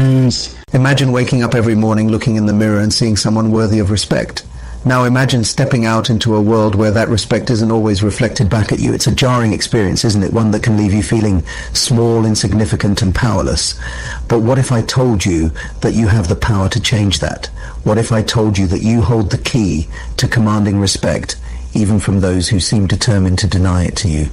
hands. Imagine waking up every morning looking in the mirror and seeing someone worthy of respect. Now imagine stepping out into a world where that respect isn't always reflected back at you. It's a jarring experience, isn't it? One that can leave you feeling small, insignificant, and powerless. But what if I told you that you have the power to change that? What if I told you that you hold the key to commanding respect, even from those who seem determined to deny it to you?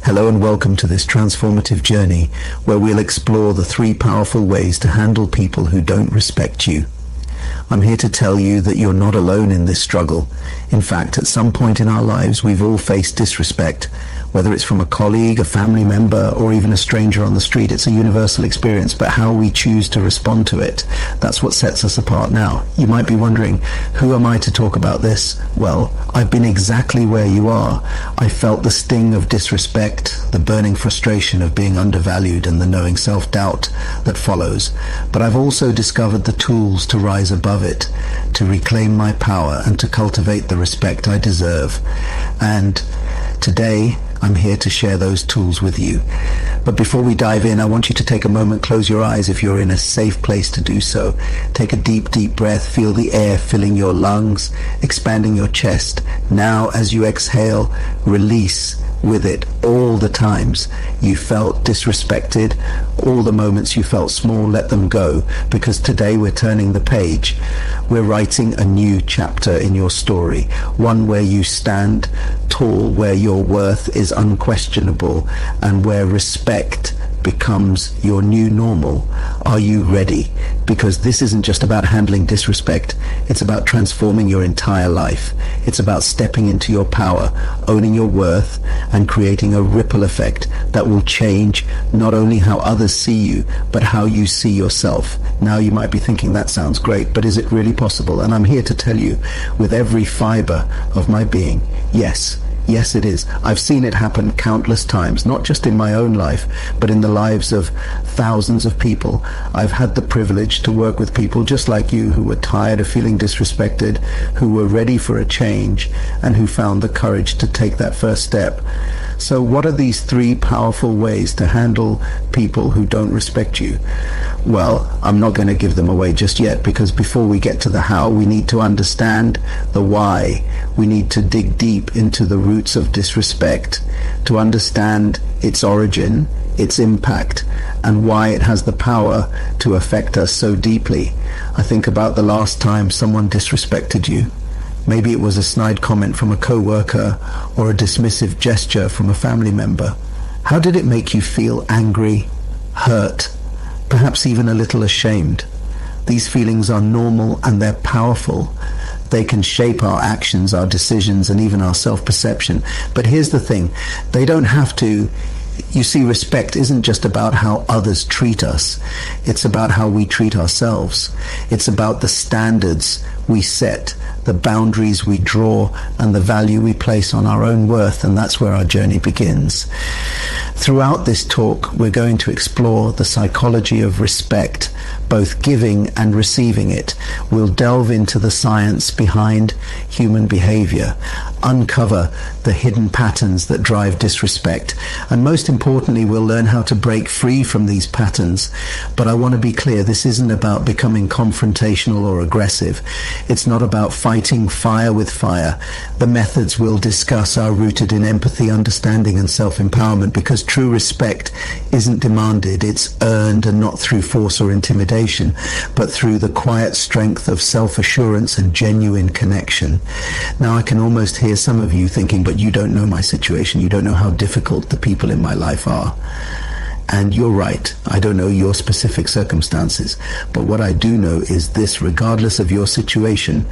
Hello and welcome to this transformative journey where we'll explore the 3 powerful ways to handle people who don't respect you. I'm here to tell you that you're not alone in this struggle. In fact, at some point in our lives, we've all faced disrespect. Whether it's from a colleague, a family member, or even a stranger on the street, it's a universal experience, but how we choose to respond to it, that's what sets us apart now. You might be wondering, who am I to talk about this? Well, I've been exactly where you are. I felt the sting of disrespect, the burning frustration of being undervalued, and the knowing self-doubt that follows. But I've also discovered the tools to rise above it, to reclaim my power, and to cultivate the respect I deserve. And today, I'm here to share those tools with you. But before we dive in, I want you to take a moment, close your eyes if you're in a safe place to do so. Take a deep, deep breath. Feel the air filling your lungs, expanding your chest. Now, as you exhale, release with it all the times you felt disrespected, all the moments you felt small. Let them go, because today we're turning the page. We're writing a new chapter in your story, one where you stand tall, where your worth is unquestionable, and where respect becomes your new normal. Are you ready? Because this isn't just about handling disrespect. It's about transforming your entire life. It's about stepping into your power, owning your worth, and creating a ripple effect that will change not only how others see you, but how you see yourself. Now you might be thinking, that sounds great, but is it really possible? And I'm here to tell you with every fiber of my being, yes. Yes, it is. I've seen it happen countless times, not just in my own life, but in the lives of thousands of people. I've had the privilege to work with people just like you who were tired of feeling disrespected, who were ready for a change, and who found the courage to take that first step. So what are these 3 powerful ways to handle people who don't respect you? Well, I'm not going to give them away just yet, because before we get to the how, we need to understand the why. We need to dig deep into the roots of disrespect to understand its origin, its impact, and why it has the power to affect us so deeply. I think about the last time someone disrespected you. Maybe it was a snide comment from a co-worker or a dismissive gesture from a family member. How did it make you feel? Angry, hurt, perhaps even a little ashamed? These feelings are normal and they're powerful. They can shape our actions, our decisions, and even our self-perception. But here's the thing, they don't have to. You see, respect isn't just about how others treat us. It's about how we treat ourselves. It's about the standards we set, the boundaries we draw, and the value we place on our own worth, and that's where our journey begins. Throughout this talk, we're going to explore the psychology of respect, both giving and receiving it. We'll delve into the science behind human behavior, uncover the hidden patterns that drive disrespect, and most importantly, we'll learn how to break free from these patterns. But I want to be clear, this isn't about becoming confrontational or aggressive. It's not about fighting fire with fire. The methods we'll discuss are rooted in empathy, understanding, and self-empowerment, because true respect isn't demanded, it's earned, and not through force or intimidation, but through the quiet strength of self-assurance and genuine connection. Now I can almost hear some of you thinking, but you don't know my situation, you don't know how difficult the people in my life are. And you're right, I don't know your specific circumstances, but what I do know is this: regardless of your situation,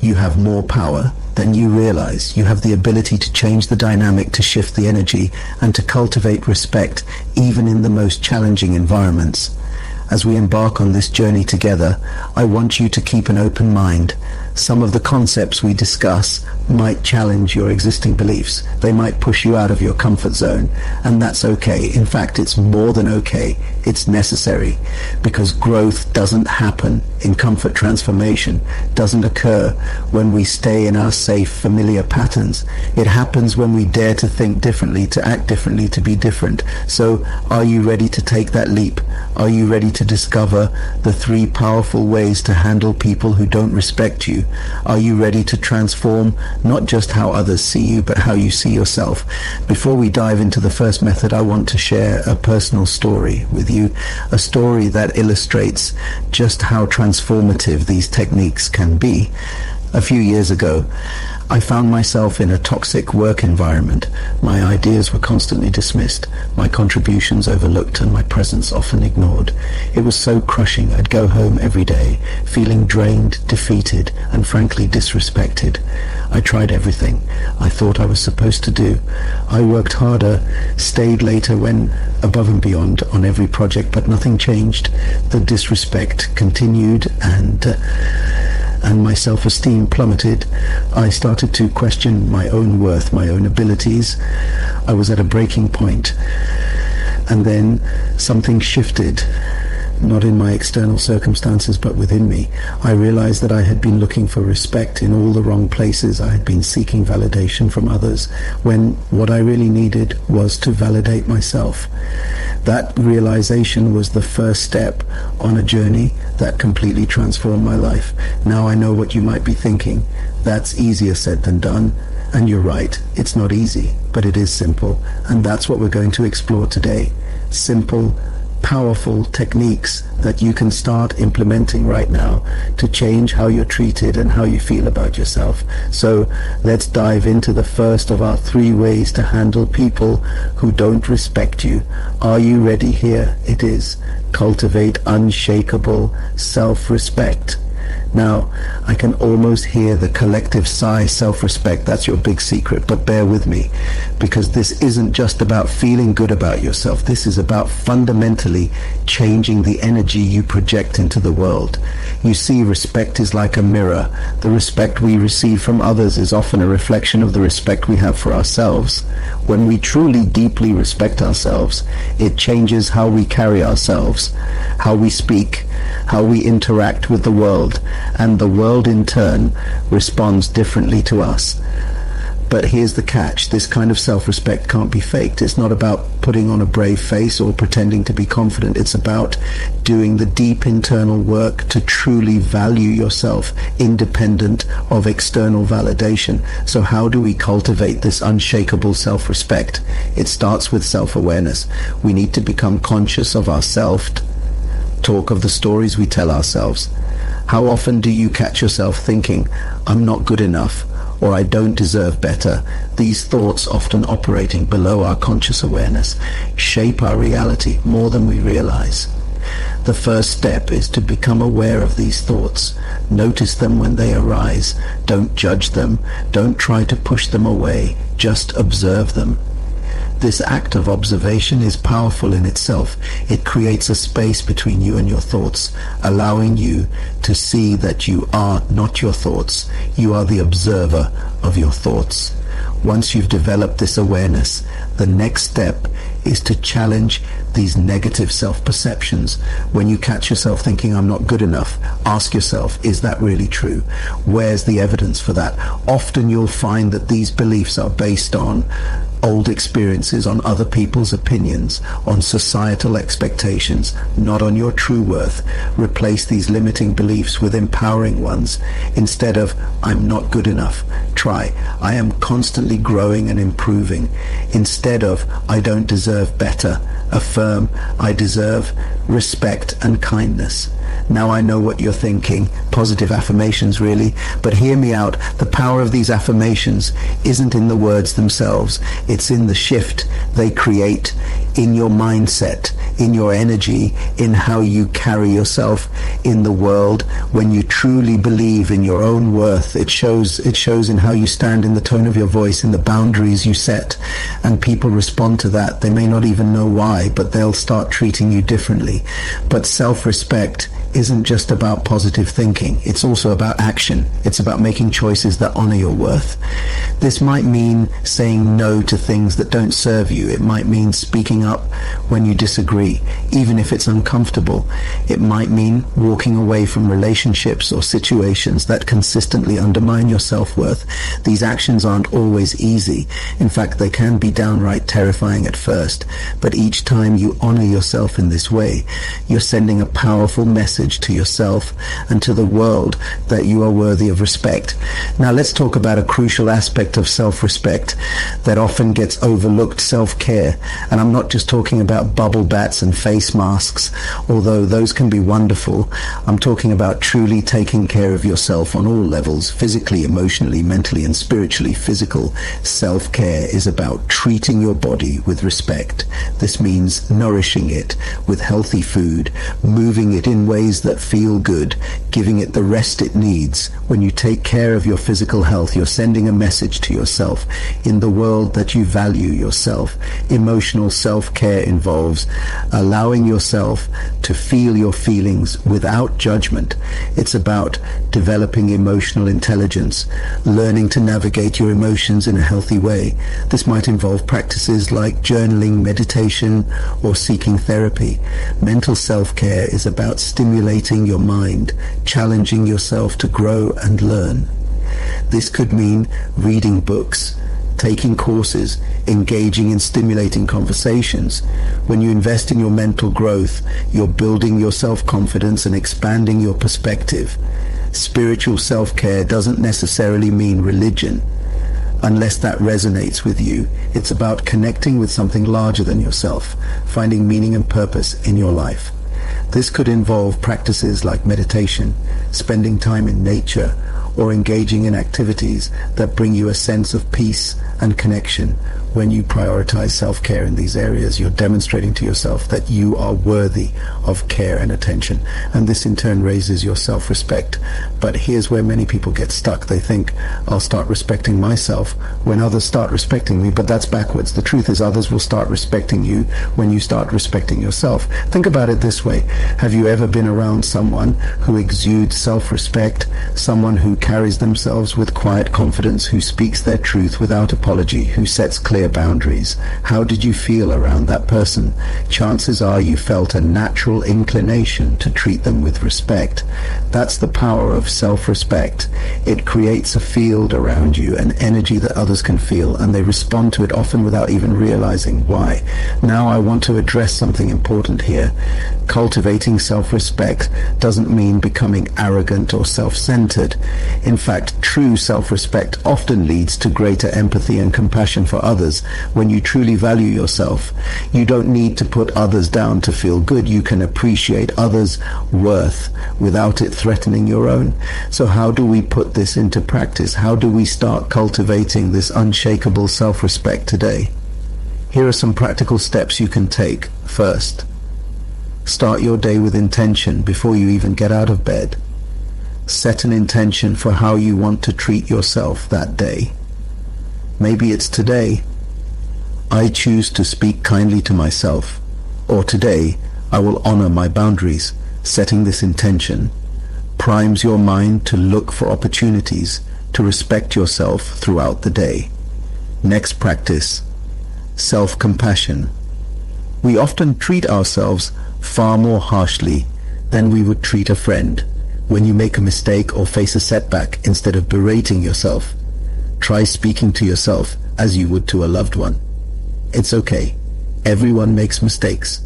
you have more power than you realize. You have the ability to change the dynamic, to shift the energy, and to cultivate respect, even in the most challenging environments. As we embark on this journey together, I want you to keep an open mind. Some of the concepts we discuss might challenge your existing beliefs. They might push you out of your comfort zone, and that's okay. In fact, it's more than okay. It's necessary, because growth doesn't happen in comfort. Transformation doesn't occur when we stay in our safe, familiar patterns. It happens when we dare to think differently, to act differently, to be different. So, are you ready to take that leap? Are you ready to to discover the 3 powerful ways to handle people who don't respect you? Are you ready to transform not just how others see you, but how you see yourself? Before we dive into the first method, I want to share a personal story with you, a story that illustrates just how transformative these techniques can be. A few years ago, I found myself in a toxic work environment. My ideas were constantly dismissed, my contributions overlooked, and my presence often ignored. It was so crushing. I'd go home every day, feeling drained, defeated, and frankly disrespected. I tried everything I thought I was supposed to do. I worked harder, stayed later, went above and beyond on every project, but nothing changed. The disrespect continued, and my self-esteem plummeted. I started to question my own worth, my own abilities. I was at a breaking point. And then something shifted, not in my external circumstances, but within me. I realized that I had been looking for respect in all the wrong places. I had been seeking validation from others, when what I really needed was to validate myself. That realization was the first step on a journey that completely transformed my life. Now I know what you might be thinking. That's easier said than done. And you're right, it's not easy, but it is simple. And that's what we're going to explore today. Simple, powerful techniques that you can start implementing right now to change how you're treated and how you feel about yourself. So let's dive into the first of our 3 ways to handle people who don't respect you. Are you ready? Here it is. Cultivate unshakable self-respect. Now, I can almost hear the collective sigh. Self-respect, that's your big secret, but bear with me, because this isn't just about feeling good about yourself. This is about fundamentally changing the energy you project into the world. You see, respect is like a mirror. The respect we receive from others is often a reflection of the respect we have for ourselves. When we truly deeply respect ourselves, it changes how we carry ourselves, how we speak, how we interact with the world, and the world in turn responds differently to us. But here's the catch. This kind of self-respect can't be faked. It's not about putting on a brave face or pretending to be confident. It's about doing the deep internal work to truly value yourself, independent of external validation. So how do we cultivate this unshakable self-respect? It starts with self-awareness. We need to become conscious of ourselves. Talk of the stories we tell ourselves. How often do you catch yourself thinking, I'm not good enough, or I don't deserve better? These thoughts, often operating below our conscious awareness, shape our reality more than we realize. The first step is to become aware of these thoughts. Notice them when they arise. Don't judge them. Don't try to push them away. Just observe them. This act of observation is powerful in itself. It creates a space between you and your thoughts, allowing you to see that you are not your thoughts. You are the observer of your thoughts. Once you've developed this awareness, the next step is to challenge these negative self-perceptions. When you catch yourself thinking, I'm not good enough, ask yourself, is that really true? Where's the evidence for that? Often you'll find that these beliefs are based on old experiences, on other people's opinions, on societal expectations, not on your true worth. Replace these limiting beliefs with empowering ones. Instead of, I'm not good enough, try, I am constantly growing and improving. Instead of, I don't deserve better, affirm, I deserve respect and kindness. Now I know what you're thinking. Positive affirmations, really. But hear me out. The power of these affirmations isn't in the words themselves. It's in the shift they create in your mindset, in your energy, in how you carry yourself in the world. When you truly believe in your own worth, it shows in how you stand, in the tone of your voice, in the boundaries you set. And people respond to that. They may not even know why, but they'll start treating you differently. But self-respect isn't just about positive thinking. It's also about action. It's about making choices that honor your worth. This might mean saying no to things that don't serve you. It might mean speaking up when you disagree, even if it's uncomfortable. It might mean walking away from relationships or situations that consistently undermine your self-worth. These actions aren't always easy. In fact, they can be downright terrifying at first. But each time you honor yourself in this way, you're sending a powerful message to yourself and to the world that you are worthy of respect. Now let's talk about a crucial aspect of self-respect that often gets overlooked: self-care. And I'm not just talking about bubble baths and face masks, although those can be wonderful. I'm talking about truly taking care of yourself on all levels: physically, emotionally, mentally, and spiritually. Physical self-care is about treating your body with respect. This means nourishing it with healthy food, moving it in ways that feel good, giving it the rest it needs. When you take care of your physical health, you're sending a message to yourself in the world that you value yourself. Emotional self-care involves allowing yourself to feel your feelings without judgment. It's about developing emotional intelligence, learning to navigate your emotions in a healthy way. This might involve practices like journaling, meditation, or seeking therapy. Mental self-care is about stimulating your mind, challenging yourself to grow and learn. This could mean reading books, taking courses, engaging in stimulating conversations. When you invest in your mental growth, you're building your self-confidence and expanding your perspective. Spiritual self-care doesn't necessarily mean religion. Unless that resonates with you, it's about connecting with something larger than yourself, finding meaning and purpose in your life. This could involve practices like meditation, spending time in nature, or engaging in activities that bring you a sense of peace and connection. When you prioritize self-care in these areas, you're demonstrating to yourself that you are worthy of care and attention, and this in turn raises your self-respect. But here's where many people get stuck. They think, I'll start respecting myself when others start respecting me, but that's backwards. The truth is, others will start respecting you when you start respecting yourself. Think about it this way. Have you ever been around someone who exudes self-respect, someone who carries themselves with quiet confidence, who speaks their truth without apology, who sets clear boundaries? How did you feel around that person? Chances are you felt a natural inclination to treat them with respect. That's the power of self-respect. It creates a field around you, an energy that others can feel, and they respond to it often without even realizing why. Now I want to address something important here. Cultivating self-respect doesn't mean becoming arrogant or self-centered. In fact, true self-respect often leads to greater empathy and compassion for others. When you truly value yourself, you don't need to put others down to feel good. You can appreciate others' worth without it threatening your own. So how do we put this into practice? How do we start cultivating this unshakable self-respect today? Here are some practical steps you can take. First, start your day with intention before you even get out of bed. Set an intention for how you want to treat yourself that day. Maybe it's today, I choose to speak kindly to myself, or today, I will honor my boundaries. Setting this intention primes your mind to look for opportunities to respect yourself throughout the day. Next practice, self-compassion. We often treat ourselves far more harshly than we would treat a friend. When you make a mistake or face a setback, instead of berating yourself, try speaking to yourself as you would to a loved one. It's okay. Everyone makes mistakes.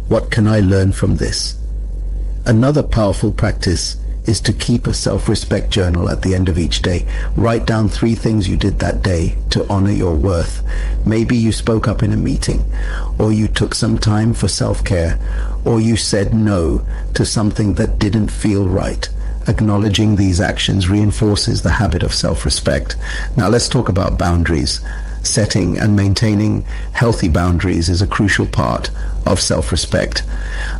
What can I learn from this? Another powerful practice is to keep a self-respect journal at the end of each day. Write down 3 things you did that day to honor your worth. Maybe you spoke up in a meeting, or you took some time for self-care, or you said no to something that didn't feel right. Acknowledging these actions reinforces the habit of self-respect. Now let's talk about boundaries. Setting and maintaining healthy boundaries is a crucial part of self-respect.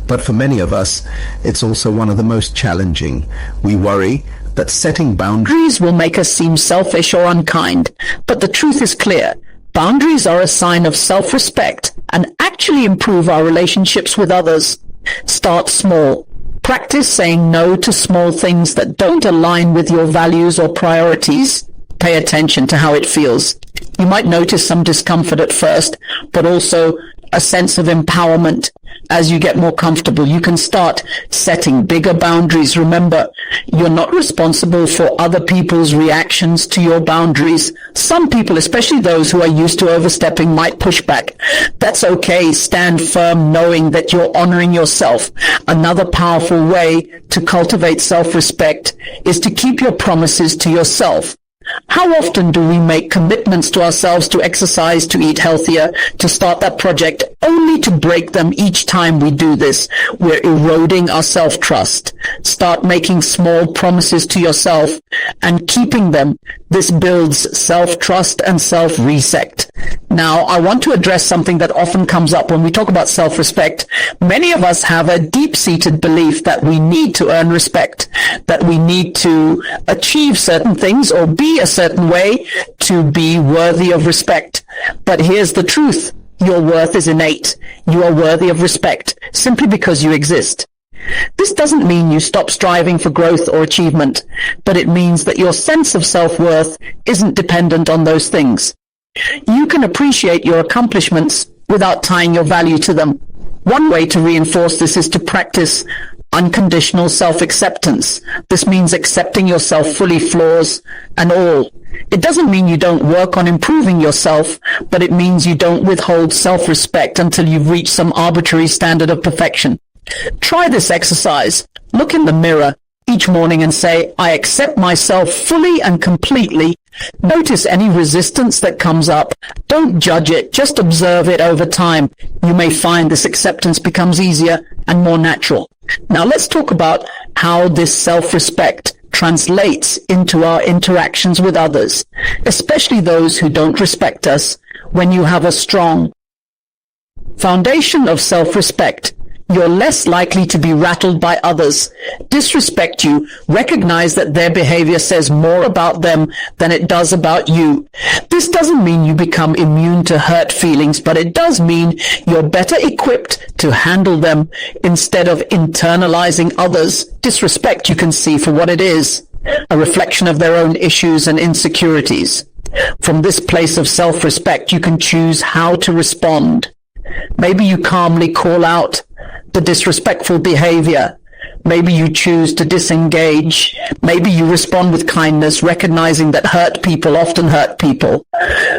But for many of us, it's also one of the most challenging. We worry that setting boundaries will make us seem selfish or unkind. But the truth is clear. Boundaries are a sign of self-respect and actually improve our relationships with others. Start small. Practice saying no to small things that don't align with your values or priorities. Pay attention to how it feels. You might notice some discomfort at first, but also a sense of empowerment as you get more comfortable. You can start setting bigger boundaries. Remember, you're not responsible for other people's reactions to your boundaries. Some people, especially those who are used to overstepping, might push back. That's okay. Stand firm knowing that you're honoring yourself. Another powerful way to cultivate self-respect is to keep your promises to yourself. How often do we make commitments to ourselves to exercise, to eat healthier, to start that project, only to break them each time we do this? We're eroding our self-trust. Start making small promises to yourself and keeping them. This builds self-trust and self-respect. Now, I want to address something that often comes up when we talk about self-respect. Many of us have a deep-seated belief that we need to earn respect, that we need to achieve certain things or be a certain way to be worthy of respect. But here's the truth. Your worth is innate. You are worthy of respect simply because you exist. This doesn't mean you stop striving for growth or achievement, but it means that your sense of self-worth isn't dependent on those things. You can appreciate your accomplishments without tying your value to them. One way to reinforce this is to practice unconditional self-acceptance. This means accepting yourself fully, flaws and all. It doesn't mean you don't work on improving yourself, but it means you don't withhold self-respect until you've reached some arbitrary standard of perfection. Try this exercise. Look in the mirror each morning and say, I accept myself fully and completely. Notice any resistance that comes up. Don't judge it, just observe it over time. You may find this acceptance becomes easier and more natural. Now let's talk about how this self-respect translates into our interactions with others, especially those who don't respect us. When you have a strong foundation of self-respect, you're less likely to be rattled by others disrespect you. Recognize that their behavior says more about them than it does about you. This doesn't mean you become immune to hurt feelings, but it does mean you're better equipped to handle them instead of internalizing others' disrespect. You can see for what it is, a reflection of their own issues and insecurities. From this place of self-respect, you can choose how to respond. Maybe you calmly call out the disrespectful behavior. Maybe you choose to disengage. Maybe you respond with kindness, recognizing that hurt people often hurt people.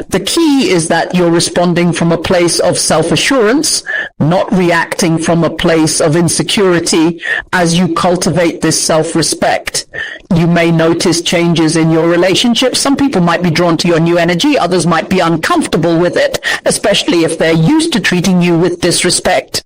The key is that you're responding from a place of self-assurance, not reacting from a place of insecurity. As you cultivate this self-respect, you may notice changes in your relationships. Some people might be drawn to your new energy. Others might be uncomfortable with it, especially if they're used to treating you with disrespect.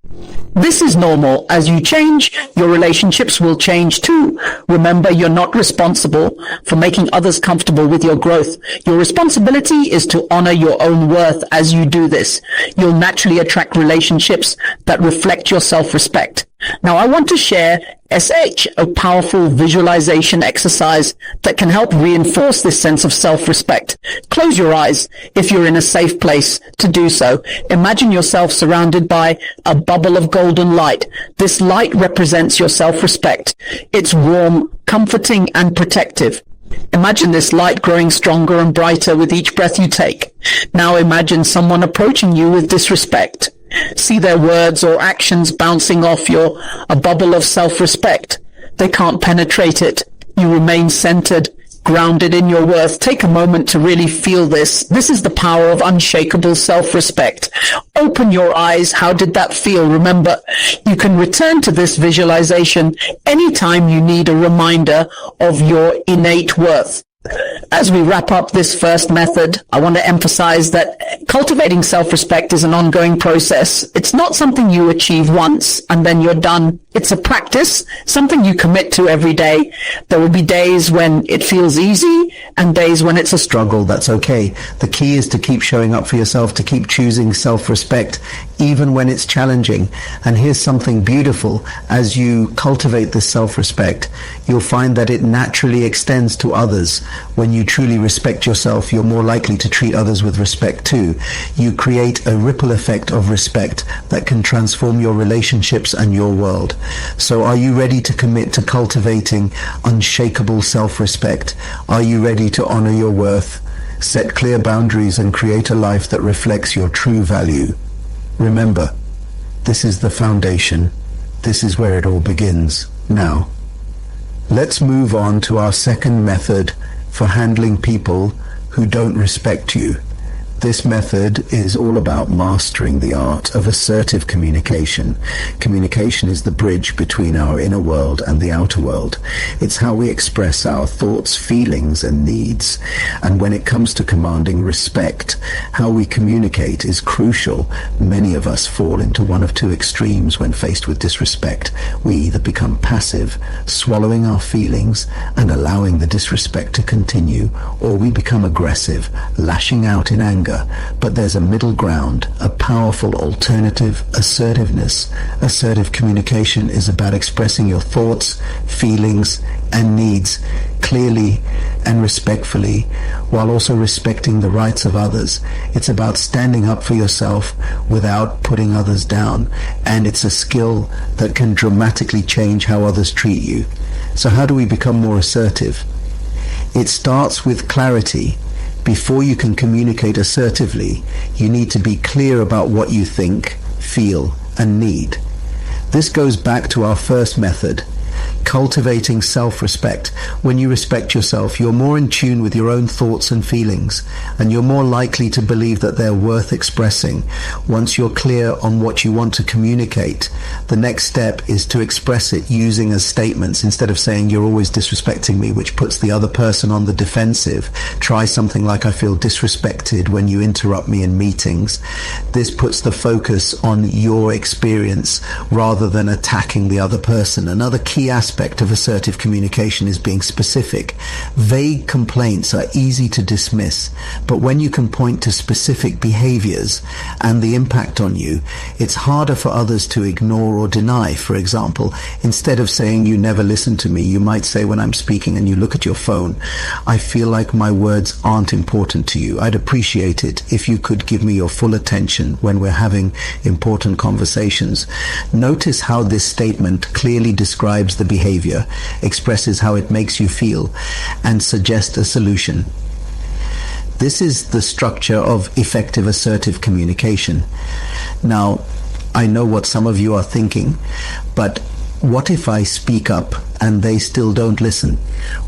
This is normal. As you change, your relationships will change too. Remember, you're not responsible for making others comfortable with your growth. Your responsibility is to honor your own worth. As you do this, you'll naturally attract relationships that reflect your self-respect. Now, I want to share SH, a powerful visualization exercise that can help reinforce this sense of self-respect. Close your eyes if you're in a safe place to do so. Imagine yourself surrounded by a bubble of golden light. This light represents your self-respect. It's warm, comforting, and protective. Imagine this light growing stronger and brighter with each breath you take. Now imagine someone approaching you with disrespect. See their words or actions bouncing off a bubble of self-respect. They can't penetrate it. You remain centered, grounded in your worth. Take a moment to really feel this. This is the power of unshakable self-respect. Open your eyes. How did that feel? Remember, you can return to this visualization anytime you need a reminder of your innate worth. As we wrap up this first method, I want to emphasize that cultivating self-respect is an ongoing process. It's not something you achieve once and then you're done. It's a practice, something you commit to every day. There will be days when it feels easy and days when it's a struggle. That's okay. The key is to keep showing up for yourself, to keep choosing self-respect, even when it's challenging. And here's something beautiful. As you cultivate this self-respect, you'll find that it naturally extends to others. When you truly respect yourself, you're more likely to treat others with respect too. You create a ripple effect of respect that can transform your relationships and your world. So are you ready to commit to cultivating unshakable self-respect? Are you ready to honor your worth, set clear boundaries, and create a life that reflects your true value? Remember, this is the foundation. This is where it all begins. Now, let's move on to our second method for handling people who don't respect you. This method is all about mastering the art of assertive communication. Communication is the bridge between our inner world and the outer world. It's how we express our thoughts, feelings, and needs. And when it comes to commanding respect, how we communicate is crucial. Many of us fall into one of two extremes when faced with disrespect. We either become passive, swallowing our feelings and allowing the disrespect to continue, or we become aggressive, lashing out in anger. But there's a middle ground, a powerful alternative: assertiveness. Assertive communication is about expressing your thoughts, feelings, and needs clearly and respectfully, while also respecting the rights of others. It's about standing up for yourself without putting others down, and it's a skill that can dramatically change how others treat you. So how do we become more assertive? It starts with clarity. Before you can communicate assertively, you need to be clear about what you think, feel, and need. This goes back to our first method, cultivating self-respect. When you respect yourself, you're more in tune with your own thoughts and feelings, and you're more likely to believe that they're worth expressing. Once you're clear on what you want to communicate, the next step is to express it using as statements instead of saying "you're always disrespecting me," which puts the other person on the defensive. Try something like "I feel disrespected when you interrupt me in meetings." This puts the focus on your experience rather than attacking the other person. Another key aspect of assertive communication is being specific. Vague complaints are easy to dismiss, but when you can point to specific behaviors and the impact on you, it's harder for others to ignore or deny. For example, instead of saying "you never listen to me," you might say, when I'm speaking and you look at your phone, "I feel like my words aren't important to you. I'd appreciate it if you could give me your full attention when we're having important conversations." Notice how this statement clearly describes the behavior, expresses how it makes you feel, and suggests a solution. This is the structure of effective assertive communication. Now, I know what some of you are thinking, but what if I speak up and they still don't listen?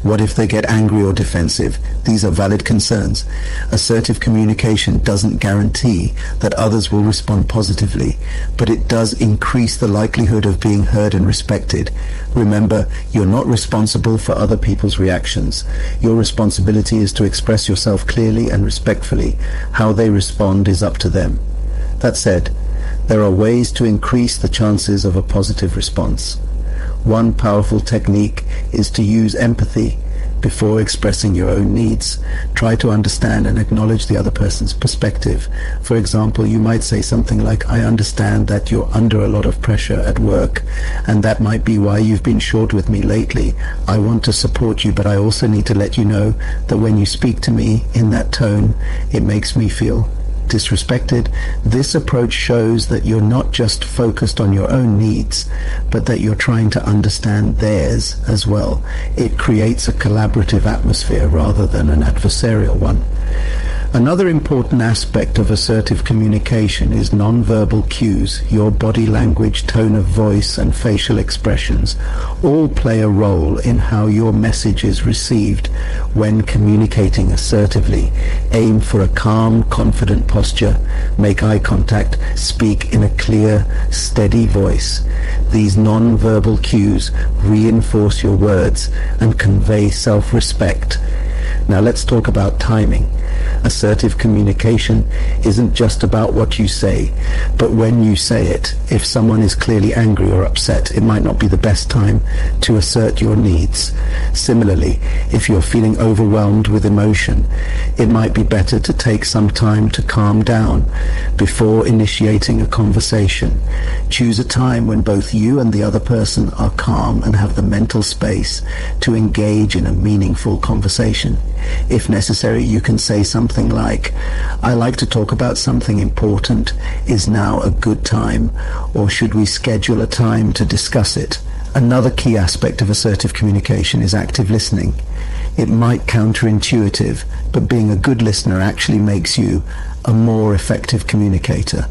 What if they get angry or defensive? These are valid concerns. Assertive communication doesn't guarantee that others will respond positively, but it does increase the likelihood of being heard and respected. Remember, you're not responsible for other people's reactions. Your responsibility is to express yourself clearly and respectfully. How they respond is up to them. That said, there are ways to increase the chances of a positive response. One powerful technique is to use empathy before expressing your own needs. Try to understand and acknowledge the other person's perspective. For example, you might say something like, "I understand that you're under a lot of pressure at work, and that might be why you've been short with me lately. I want to support you, but I also need to let you know that when you speak to me in that tone, it makes me feel disrespected." This approach shows that you're not just focused on your own needs, but that you're trying to understand theirs as well. It creates a collaborative atmosphere rather than an adversarial one. Another important aspect of assertive communication is nonverbal cues. Your body language, tone of voice, and facial expressions all play a role in how your message is received. When communicating assertively, aim for a calm, confident posture, make eye contact, speak in a clear, steady voice. These nonverbal cues reinforce your words and convey self-respect. Now let's talk about timing. Assertive communication isn't just about what you say, but when you say it. If someone is clearly angry or upset, it might not be the best time to assert your needs. Similarly, if you're feeling overwhelmed with emotion, it might be better to take some time to calm down before initiating a conversation. Choose a time when both you and the other person are calm and have the mental space to engage in a meaningful conversation. If necessary, you can say something like, "I like to talk about something important. Is now a good time? Or should we schedule a time to discuss it?" Another key aspect of assertive communication is active listening. It might counterintuitive, but being a good listener actually makes you a more effective communicator.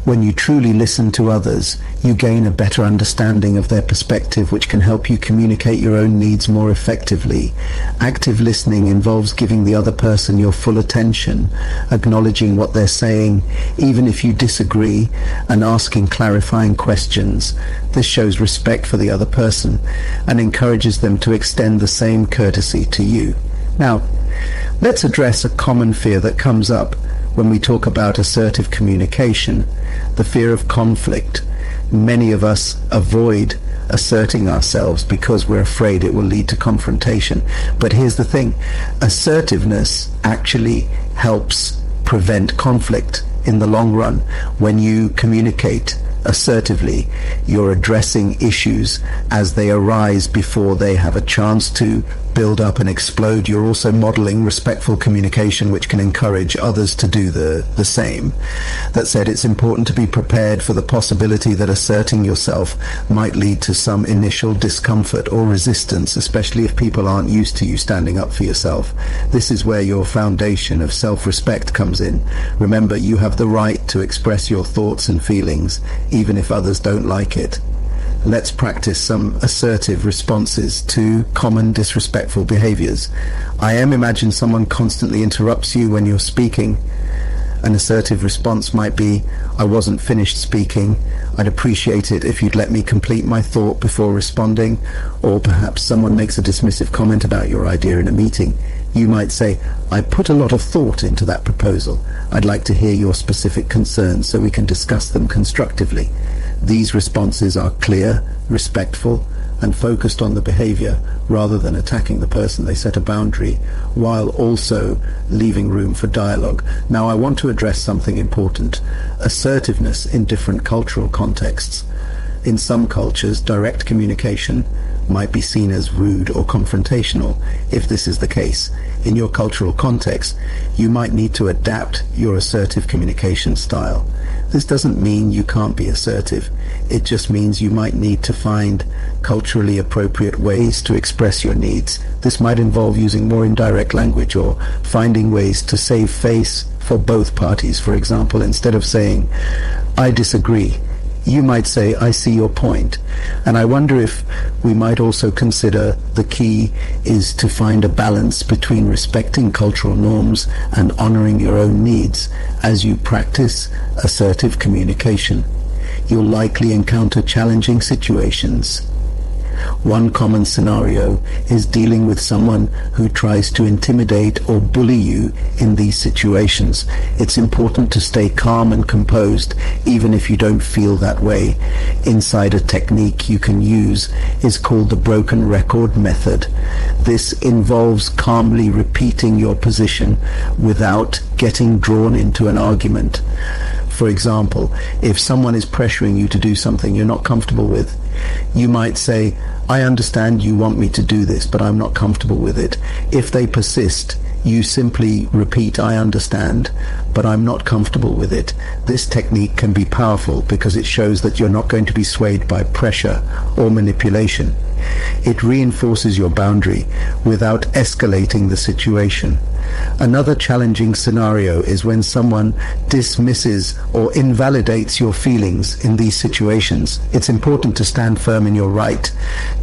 When you truly listen to others, you gain a better understanding of their perspective, which can help you communicate your own needs more effectively. Active listening involves giving the other person your full attention, acknowledging what they're saying, even if you disagree, and asking clarifying questions. This shows respect for the other person and encourages them to extend the same courtesy to you. Now, let's address a common fear that comes up when we talk about assertive communication, the fear of conflict. Many of us avoid asserting ourselves because we're afraid it will lead to confrontation. But here's the thing, assertiveness actually helps prevent conflict in the long run. When you communicate assertively, you're addressing issues as they arise before they have a chance to build up and explode. You're also modeling respectful communication, which can encourage others to do the same. That said, it's important to be prepared for the possibility that asserting yourself might lead to some initial discomfort or resistance, especially if people aren't used to you standing up for yourself. This is where your foundation of self-respect comes in. Remember, you have the right to express your thoughts and feelings, even if others don't like it. Let's practice some assertive responses to common disrespectful behaviors. I imagine someone constantly interrupts you when you're speaking. An assertive response might be, "I wasn't finished speaking. I'd appreciate it if you'd let me complete my thought before responding." Or perhaps someone makes a dismissive comment about your idea in a meeting. You might say, "I put a lot of thought into that proposal. I'd like to hear your specific concerns so we can discuss them constructively." These responses are clear, respectful, and focused on the behavior rather than attacking the person. They set a boundary while also leaving room for dialogue. Now, I want to address something important: assertiveness in different cultural contexts. In some cultures, direct communication might be seen as rude or confrontational. If this is the case, in your cultural context, you might need to adapt your assertive communication style. This doesn't mean you can't be assertive. It just means you might need to find culturally appropriate ways to express your needs. This might involve using more indirect language or finding ways to save face for both parties. For example, instead of saying, "I disagree," you might say, "I see your point." And I wonder if we might also consider the key is to find a balance between respecting cultural norms and honoring your own needs as you practice assertive communication. You'll likely encounter challenging situations. One common scenario is dealing with someone who tries to intimidate or bully you in these situations. It's important to stay calm and composed, even if you don't feel that way. Inside, a technique you can use is called the broken record method. This involves calmly repeating your position without getting drawn into an argument. For example, if someone is pressuring you to do something you're not comfortable with, you might say, "I understand you want me to do this, but I'm not comfortable with it." If they persist, you simply repeat, "I understand, but I'm not comfortable with it." This technique can be powerful because it shows that you're not going to be swayed by pressure or manipulation. It reinforces your boundary without escalating the situation. Another challenging scenario is when someone dismisses or invalidates your feelings in these situations. It's important to stand firm in your right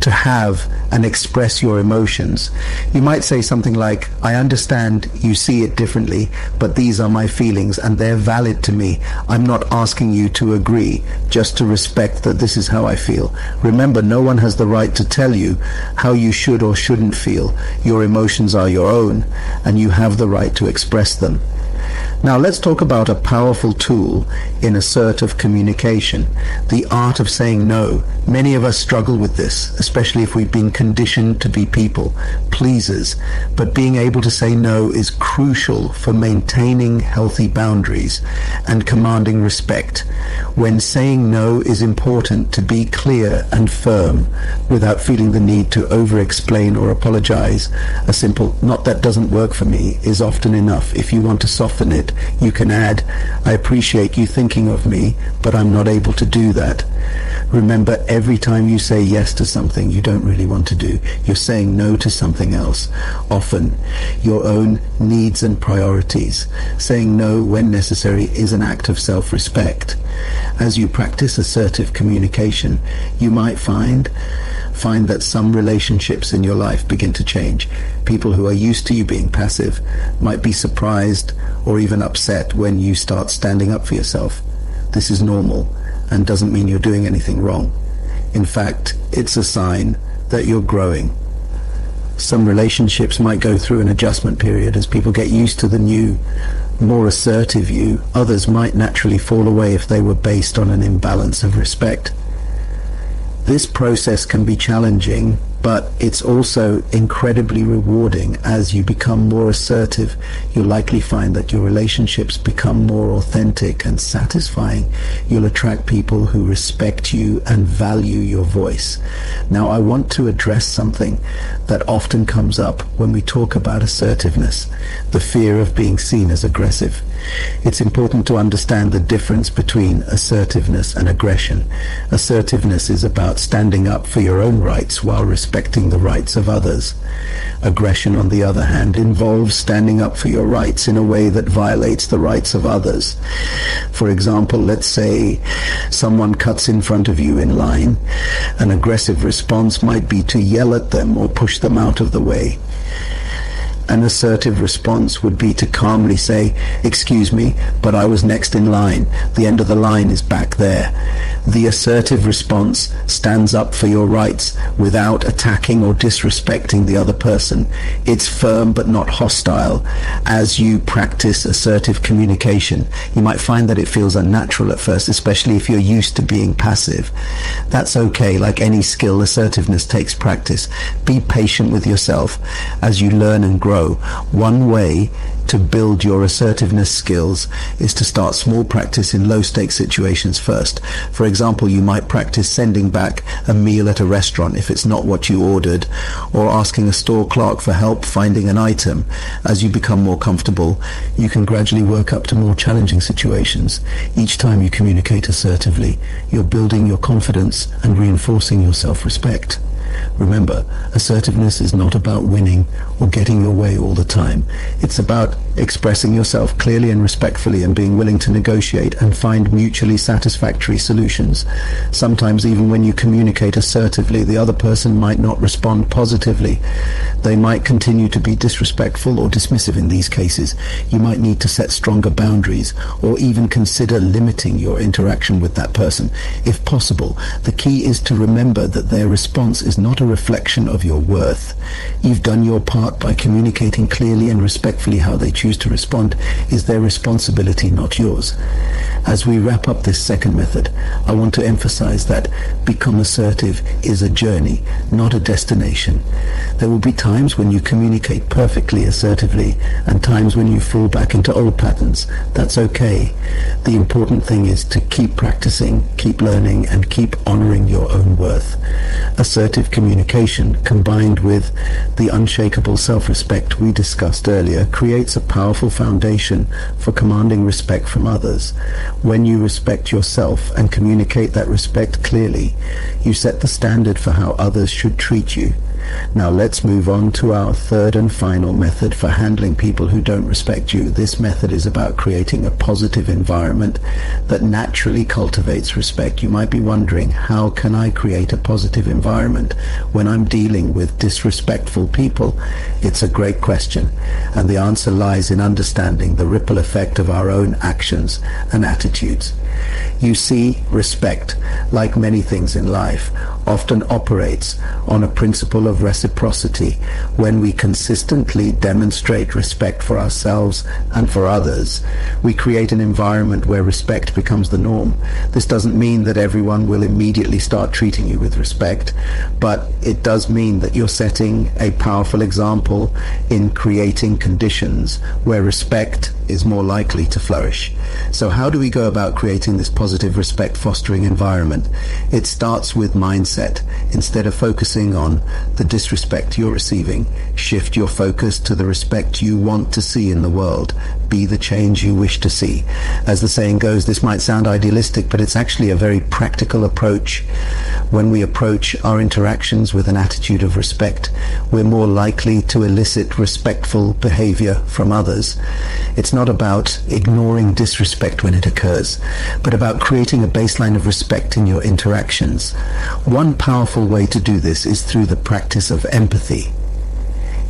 to have and express your emotions. You might say something like, "I understand you see it differently, but these are my feelings and they're valid to me. I'm not asking you to agree, just to respect that this is how I feel." Remember, no one has the right to tell you how you should or shouldn't feel. Your emotions are your own, and you have the right to express them. Now let's talk about a powerful tool in assertive communication, the art of saying no. Many of us struggle with this, especially if we've been conditioned to be people pleasers, but being able to say no is crucial for maintaining healthy boundaries and commanding respect. When saying no is important to be clear and firm without feeling the need to over-explain or apologize. A simple "not that doesn't work for me" is often enough. If you want to soften it, you can add, "I appreciate you thinking of me, but I'm not able to do that." Remember, every time you say yes to something you don't really want to do, you're saying no to something else, often your own needs and priorities. Saying no when necessary is an act of self-respect. As you practice assertive communication, you might find that some relationships in your life begin to change. People who are used to you being passive might be surprised or even upset when you start standing up for yourself. This is normal and doesn't mean you're doing anything wrong. In fact, it's a sign that you're growing. Some relationships might go through an adjustment period as people get used to the new, more assertive you. Others might naturally fall away if they were based on an imbalance of respect. This process can be challenging, but it's also incredibly rewarding. As you become more assertive, you'll likely find that your relationships become more authentic and satisfying. You'll attract people who respect you and value your voice. Now, I want to address something that often comes up when we talk about assertiveness: the fear of being seen as aggressive. It's important to understand the difference between assertiveness and aggression. Assertiveness is about standing up for your own rights while respecting the rights of others. Aggression, on the other hand, involves standing up for your rights in a way that violates the rights of others. For example, let's say someone cuts in front of you in line. An aggressive response might be to yell at them or push them out of the way. An assertive response would be to calmly say, "Excuse me, but I was next in line. The end of the line is back there." The assertive response stands up for your rights without attacking or disrespecting the other person. It's firm but not hostile. As you practice assertive communication, you might find that it feels unnatural at first, especially if you're used to being passive. That's okay. Like any skill, assertiveness takes practice. Be patient with yourself as you learn and grow. One way to build your assertiveness skills is to start small practice in low-stakes situations first. For example, you might practice sending back a meal at a restaurant if it's not what you ordered, or asking a store clerk for help finding an item. As you become more comfortable, you can gradually work up to more challenging situations. Each time you communicate assertively, you're building your confidence and reinforcing your self-respect. Remember, assertiveness is not about winning or getting your way all the time. It's about expressing yourself clearly and respectfully and being willing to negotiate and find mutually satisfactory solutions. Sometimes even when you communicate assertively, the other person might not respond positively. They might continue to be disrespectful or dismissive. In these cases, you might need to set stronger boundaries or even consider limiting your interaction with that person. If possible, the key is to remember that their response is not a reflection of your worth. You've done your part by communicating clearly and respectfully. How they choose to respond is their responsibility, not yours. As we wrap up this second method, I want to emphasize that become assertive is a journey, not a destination. There will be times when you communicate perfectly assertively and times when you fall back into old patterns. That's okay. The important thing is to keep practicing, keep learning, and keep honoring your own worth. Assertive communication, combined with the unshakable self-respect we discussed earlier, creates a powerful foundation for commanding respect from others. When you respect yourself and communicate that respect clearly, you set the standard for how others should treat you. Now let's move on to our third and final method for handling people who don't respect you. This method is about creating a positive environment that naturally cultivates respect. You might be wondering, how can I create a positive environment when I'm dealing with disrespectful people? It's a great question, and the answer lies in understanding the ripple effect of our own actions and attitudes. You see, respect, like many things in life, often operates on a principle of reciprocity. When we consistently demonstrate respect for ourselves and for others, we create an environment where respect becomes the norm. This doesn't mean that everyone will immediately start treating you with respect, but it does mean that you're setting a powerful example in creating conditions where respect is more likely to flourish. So how do we go about creating this positive respect fostering environment? It starts with mindset. Instead of focusing on the disrespect you're receiving, shift your focus to the respect you want to see in the world. Be the change you wish to see. As the saying goes, this might sound idealistic, but it's actually a very practical approach. When we approach our interactions with an attitude of respect, we're more likely to elicit respectful behavior from others. It's not about ignoring disrespect when it occurs, but about creating a baseline of respect in your interactions. One powerful way to do this is through the practice of empathy.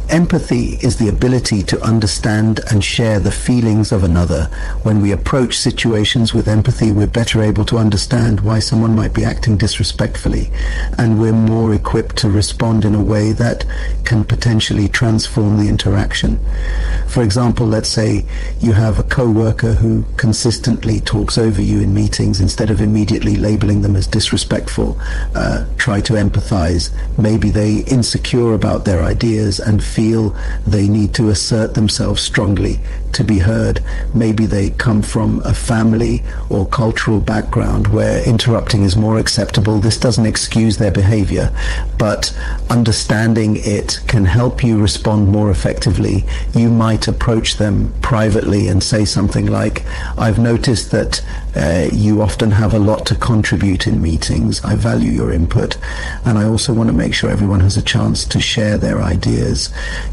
Empathy is the ability to understand and share the feelings of another. When we approach situations with empathy, we're better able to understand why someone might be acting disrespectfully, and we're more equipped to respond in a way that can potentially transform the interaction. For example, let's say you have a co-worker who consistently talks over you in meetings. Instead of immediately labeling them as disrespectful, try to empathize. Maybe they're insecure about their ideas and feel they need to assert themselves strongly to be heard. Maybe they come from a family or cultural background where interrupting is more acceptable. This doesn't excuse their behavior, but understanding it can help you respond more effectively. You might approach them privately and say something like, "I've noticed that you often have a lot to contribute in meetings. I value your input, and I also want to make sure everyone has a chance to share their ideas.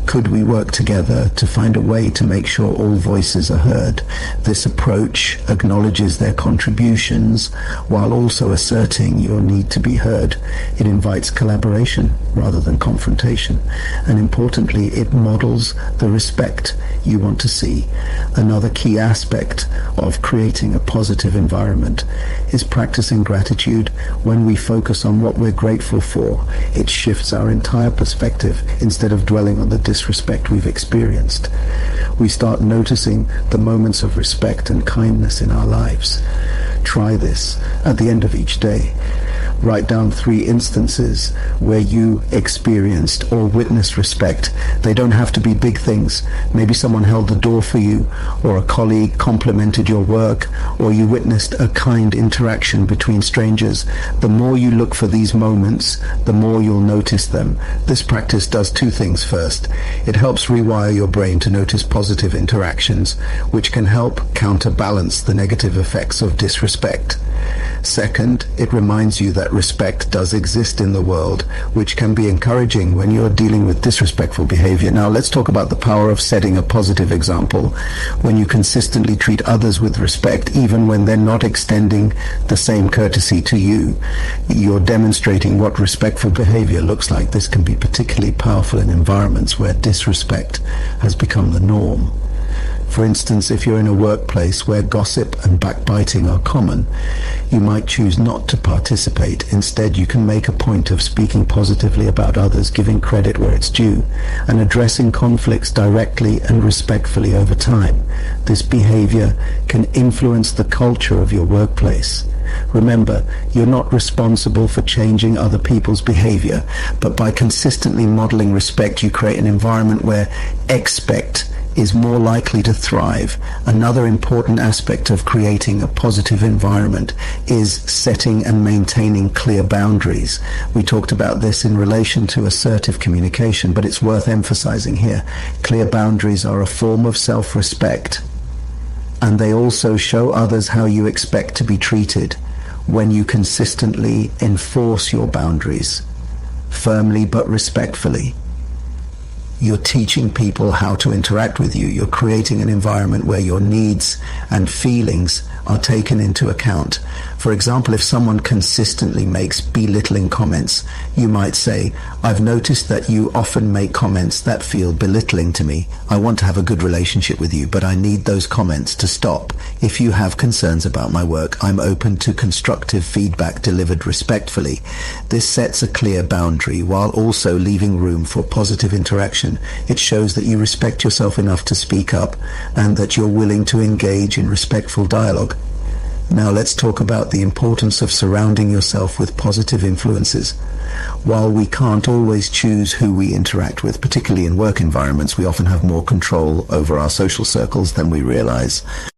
Could we work together to find a way to make sure all voices are heard?" This approach acknowledges their contributions while also asserting your need to be heard. It invites collaboration rather than confrontation, and importantly, it models the respect you want to see. Another key aspect of creating a positive environment is practicing gratitude. When we focus on what we're grateful for, it shifts our entire perspective. Instead of dwelling on the disrespect we've experienced, we start noticing the moments of respect and kindness in our lives. Try this at the end of each day. Write down 3 instances where you experienced or witnessed respect. They don't have to be big things. Maybe someone held the door for you, or a colleague complimented your work, or you witnessed a kind interaction between strangers. The more you look for these moments, the more you'll notice them. This practice does 2 things. First, it helps rewire your brain to notice positive interactions, which can help counterbalance the negative effects of disrespect. Second, it reminds you that respect does exist in the world, which can be encouraging when you're dealing with disrespectful behavior. Now, let's talk about the power of setting a positive example. When you consistently treat others with respect, even when they're not extending the same courtesy to you, you're demonstrating what respectful behavior looks like. This can be particularly powerful in environments where disrespect has become the norm. For instance, if you're in a workplace where gossip and backbiting are common, you might choose not to participate. Instead, you can make a point of speaking positively about others, giving credit where it's due, and addressing conflicts directly and respectfully over time. This behavior can influence the culture of your workplace. Remember, you're not responsible for changing other people's behavior, but by consistently modeling respect, you create an environment where expect is more likely to thrive. Another important aspect of creating a positive environment is setting and maintaining clear boundaries. We talked about this in relation to assertive communication, but it's worth emphasizing here. Clear boundaries are a form of self-respect, and they also show others how you expect to be treated. When you consistently enforce your boundaries, firmly but respectfully, you're teaching people how to interact with you. You're creating an environment where your needs and feelings are taken into account. For example, if someone consistently makes belittling comments, you might say, "I've noticed that you often make comments that feel belittling to me. I want to have a good relationship with you, but I need those comments to stop. If you have concerns about my work, I'm open to constructive feedback delivered respectfully." This sets a clear boundary while also leaving room for positive interaction. It shows that you respect yourself enough to speak up and that you're willing to engage in respectful dialogue. Now let's talk about the importance of surrounding yourself with positive influences. While we can't always choose who we interact with, particularly in work environments, we often have more control over our social circles than we realize.